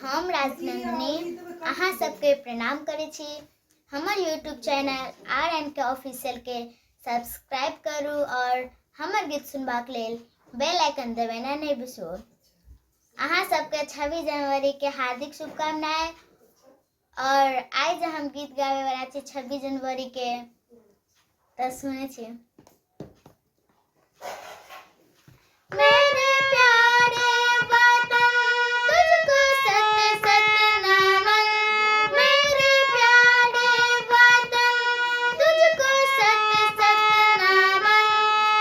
हम राजनंदिनी अहाँ सबके प्रणाम करै छी। हमर यूट्यूब चैनल RNK ऑफिशियल के सब्सक्राइब करू और हमर गीत सुनबाक लेल बेल आइकन दबाना नहीं बिसरू। अहाँ सबके 26 जनवरी के हार्दिक शुभकामनाएं। और आज हम गीत गावे वाला छी 26 जनवरी के, तो सुने छी। मेरे प्यारे वतन तुझको सत सत नमन, मेरे प्यारे वतन तुझको सत सत नमन,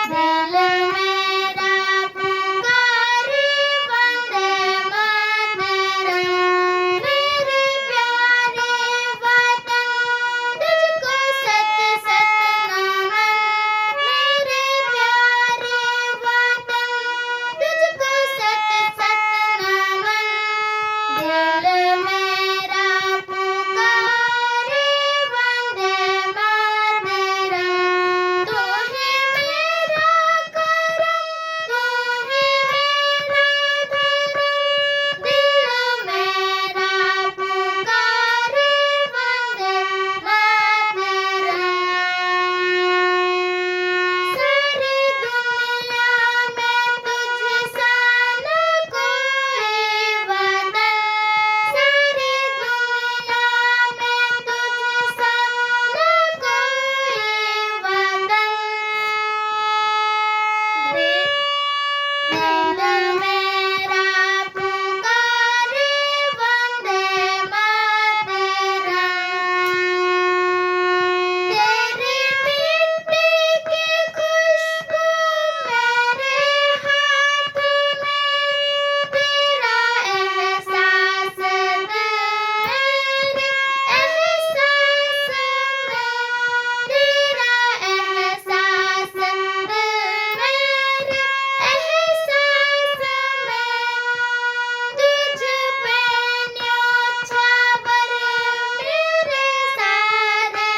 दिल मेरा पुकारे वंदे मातरम, मेरे प्यारे वतन तुझको सत सत नमन, मेरे प्यारे वतन तुझको सत सत नमन, दिल मेरा पुकारे वंदे मातरम, तू ही मेरा करम, तू ही मेरा धर्म, दिल मेरा पुकारे वंदे मातरम। सारी दुनिया में तुझसा न कोई वतन, सारी दुनिया में तुझसा न कोई वतन, दिल मेरा पुकारे वंदे मातरम, तेरी मिट्टी की खुशबू मेरे हाथ में, तेरा एहसास दिल मेरे एहसास में, तेरा एहसास दिल मेरे एहसास में, तुझ पे न्योछावर मेरे सारे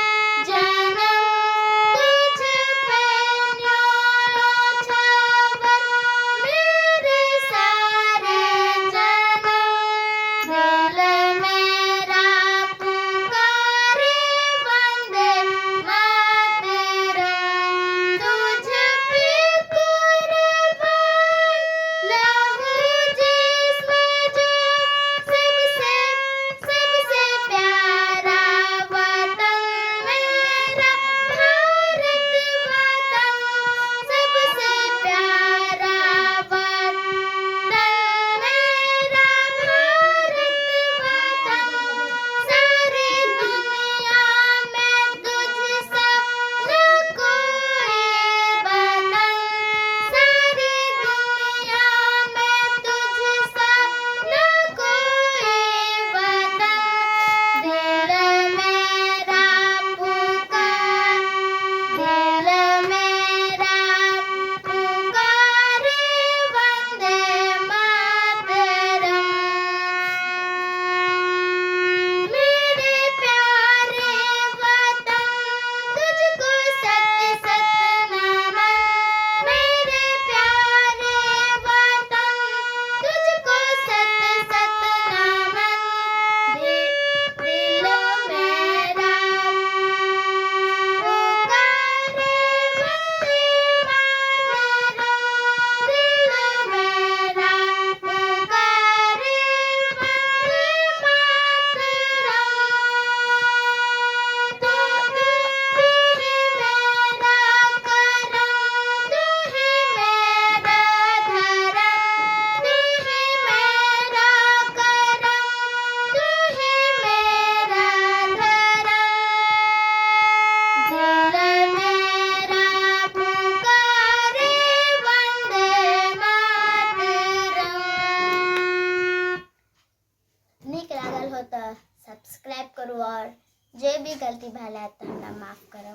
जन्म, तुझ पे न्योछावर मेरे सारे जन्म, दिल मेरा पुकारे वंदे मातरम, तुझ पे कुर्बान लहू जिस्म जो, सबसे सबसे प्यारा वतन मेरा भारत वतन, सबसे प्यारा वतन मेरा भारत वतन, सारी दुनिया में तुझसा न कोई वतन, सारी दुनिया में तुझसा न कोई वतन, दिल मेरा पुकारे वंदे मातरम, मेरे प्यारे वतन तुझको सत सत नमन, मेरे प्यारे वतन तुझको सत सत नमन, दिल मेरा पुकारे वंदे मातरम, दिल मेरा पुकारे वंदे मातरम, तू ही मेरा करम, तू ही मेरा धर्म, तू ही मेरा करम, तू ही मेरा धर्म, दिल मेरा पुकारे वंदे मातरम। नीक लागल हो तो सब्सक्राइब करू और जे भी गलती भला तो हमरा माफ करो।